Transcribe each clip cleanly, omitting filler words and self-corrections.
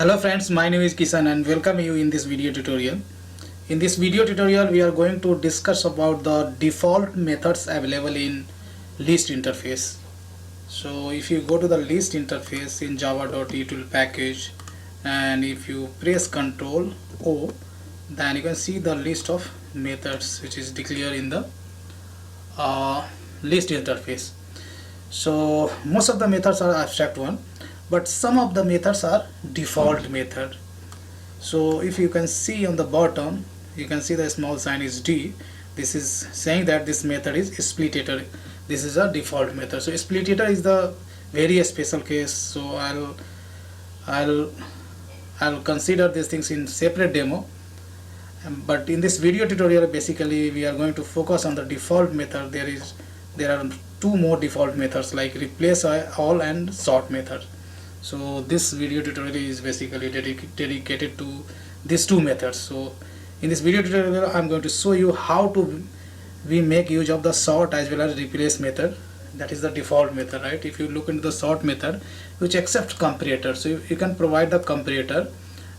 Hello friends, my name is Kisan and welcome you in this video tutorial. In this video tutorial we are going to discuss about the default methods available in list interface. So if you go to the list interface in java.util package and if you press Ctrl O, then you can see the list of methods which is declared in the list interface. So most of the methods are abstract one, but some of the methods are default method. So if you can see on the bottom, you can see the small sign is D. This is saying that this method is splitter. This is a default method. So splitter is the very special case. So I'll consider these things in separate demo. But in this video tutorial, basically we are going to focus on the default method. There are two more default methods like replace all and sort method. So this video tutorial is basically dedicated to these two methods. So in this video tutorial I'm going to show you how to we make use of the sort as well as replace method. That is the default method, right? If you look into the sort method, which accepts comparator, so you can provide the comparator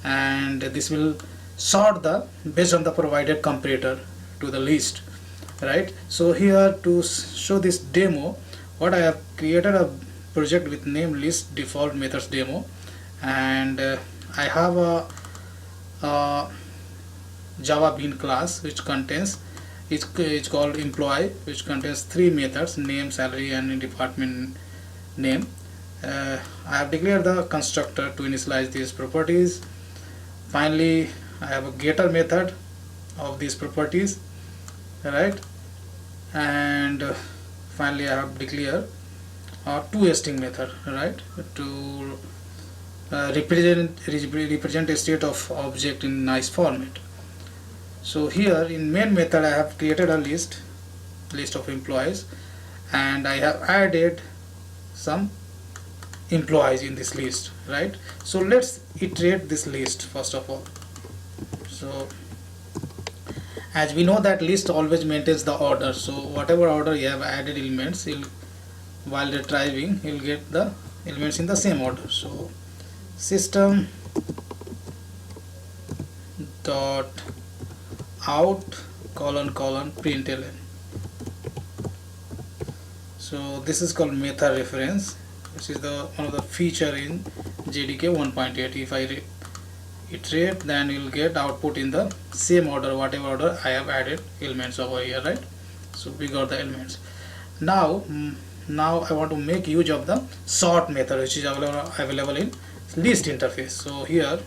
and this will sort the based on the provided comparator to the list, right? So here to show this demo, what I have created a project with name list default methods demo, and I have a Java Bean class which contains it's called employee, which contains three methods: name, salary, and department name. I have declared the constructor to initialize these properties. Finally, I have a getter method of these properties, right? And finally I have declared to string method, right, to represent a state of object in nice format. So here in main method I have created a list of employees and I have added some employees in this list, right? So let's iterate this list first of all. So as we know that list always maintains the order, so whatever order you have added elements, while retrieving you'll get the elements in the same order. So system dot out colon println. So this is called method reference, which is the one of the feature in JDK 1.8. if I iterate, then you'll get output in the same order, whatever order I have added elements over here, right? So we got the elements. Now I want to make use of the sort method, which is available in list interface. So here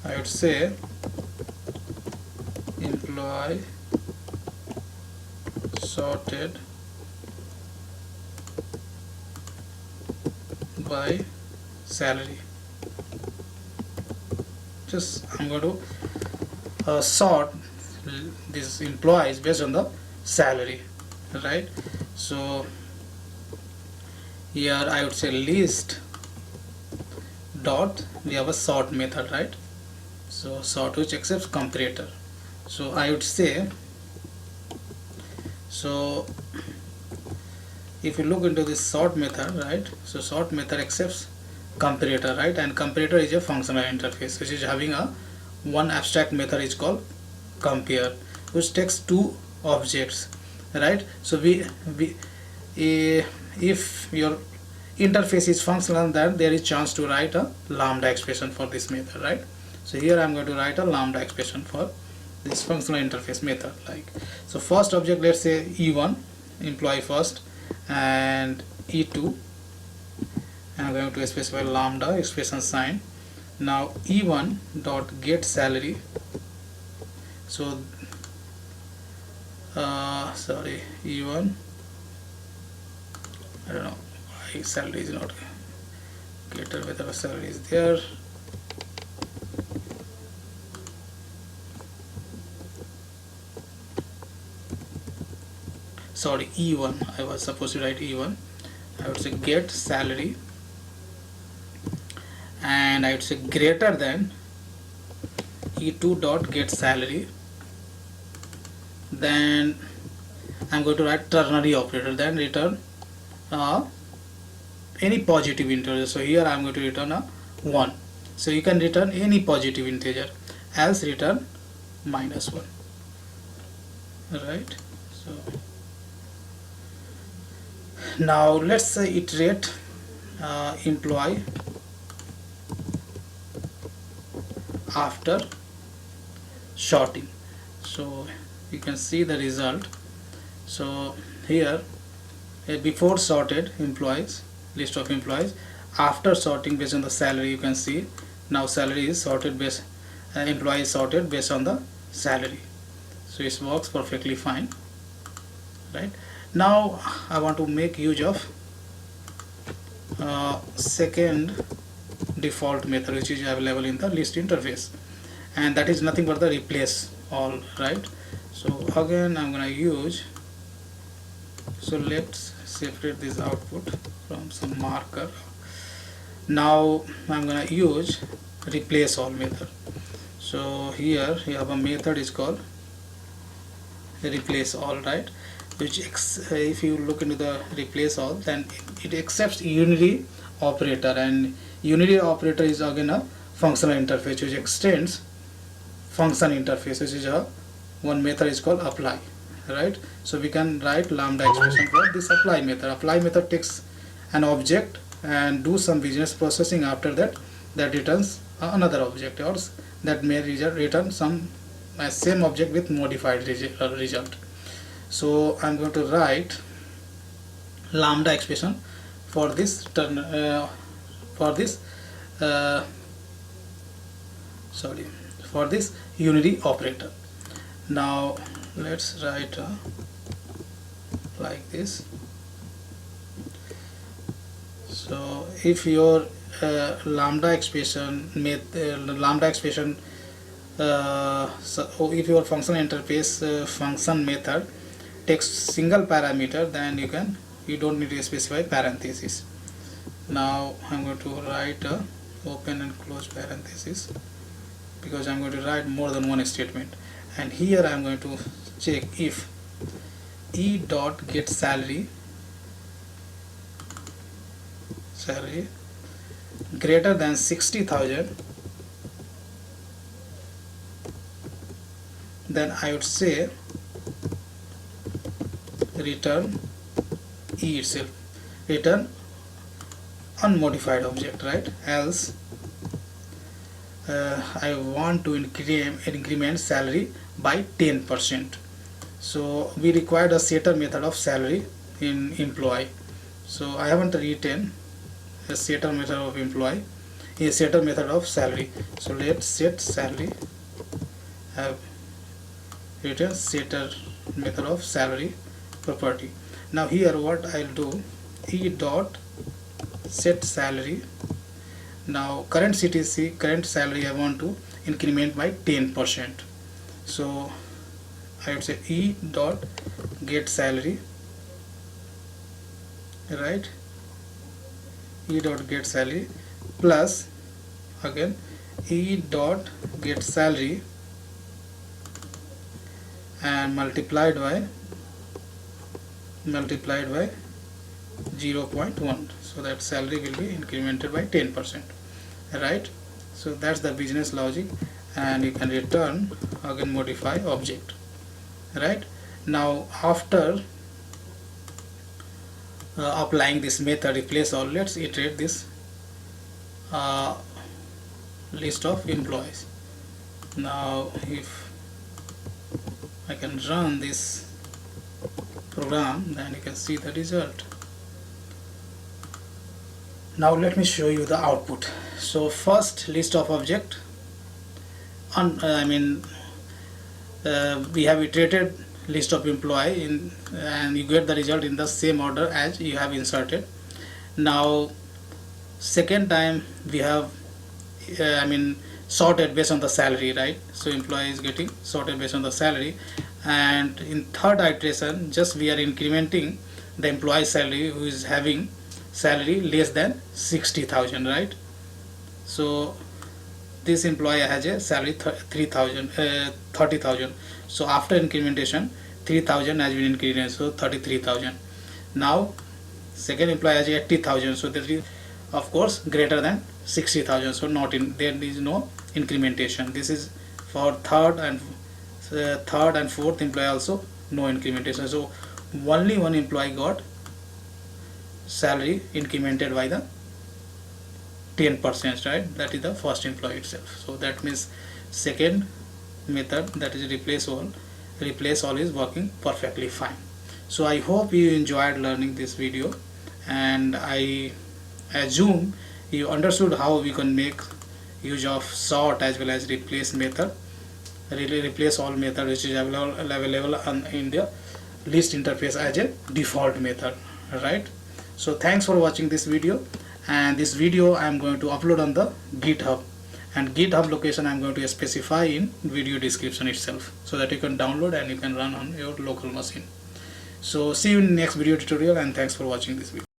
I would say employee sorted by salary. Just I'm going to sort these employees based on the salary, right? So here I would say list dot, we have a sort method, right? So sort which accepts comparator. So I would say, so if you look into this sort method, right, so sort method accepts comparator, right? And comparator is a functional interface which is having a one abstract method is called compare, which takes two objects, right? So if your interface is functional, then there is chance to write a lambda expression for this method, right? So here I'm going to write a lambda expression for this functional interface method. Like, so first object, let's say E1 employee first, and E2, and I'm going to specify lambda expression sign. Now E1 dot get salary. So sorry, E1, I don't know why salary is not getter, whether salary is there. Sorry, E1, I was supposed to write E1. I would say get salary, and I would say greater than E2 dot get salary. Then I'm going to write ternary operator, then return any positive integer. So here I am going to return a 1. So you can return any positive integer, else return -1, right? So now let's iterate employee after sorting. So you can see the result. So here before sorted employees, list of employees, after sorting based on the salary, you can see now salary is sorted based, employee is sorted based on the salary. So it works perfectly fine, right? Now I want to make use of second default method which is available in the list interface, and that is nothing but the replace all, right? So again I'm gonna use, so let's separate this output from some marker. Now I'm gonna use replace all method. So here you have a method is called replace all, right? Which if you look into the replace all, then it accepts unary operator, and unary operator is again a functional interface which extends function interface, which is a one method is called apply, right? So we can write lambda expression for this apply method. Apply method takes an object and do some business processing. After that, that returns another object, or that may return some same object with modified result. So I'm going to write lambda expression for this turn for this for this unary operator. Now let's write like this. So if your lambda expression so if your functional interface function method takes single parameter, then you don't need to specify parenthesis. Now I'm going to write a open and close parenthesis because I'm going to write more than one statement, and here I'm going to check if e dot get salary greater than 60,000, then I would say return e itself, return unmodified object, right? Else I want to increment salary by 10%. So we required a setter method of salary in employee. So I haven't written a setter method of employee, a setter method of salary. So let's set salary, have written setter method of salary property. Now here what I'll do, e dot set salary. Now current CTC, current salary I want to increment by 10%. So I would say e dot get salary, right? E dot get salary plus again e dot get salary and multiplied by 0.1, so that salary will be incremented by 10%, right? So that's the business logic, and you can return again modify object, right? Now after applying this method replace all, let's iterate this list of employees. Now if I can run this program, then you can see the result. Now let me show you the output. So first list of object, we have iterated list of employee in, and you get the result in the same order as you have inserted. Now second time we have sorted based on the salary, right? So employee is getting sorted based on the salary, and in third iteration just we are incrementing the employee salary who is having salary less than 60,000, right? So this employee has a salary 30,000. So after incrementation 3,000 has been increased, so 33,000. Now second employee has 80,000, so that is of course greater than 60,000, so not in, there is no incrementation. This is for third and fourth employee also no incrementation, so only one employee got salary incremented by the 10%, right? That is the first employee itself. So that means second method, that is replace all is working perfectly fine. So I hope you enjoyed learning this video, and I assume you understood how we can make use of sort as well as replace method, replace all method which is available in the list interface as a default method, right? So thanks for watching this video, and this video I am going to upload on the GitHub, and GitHub location I am going to specify in video description itself, so that you can download and you can run on your local machine. So see you in next video tutorial, and thanks for watching this video.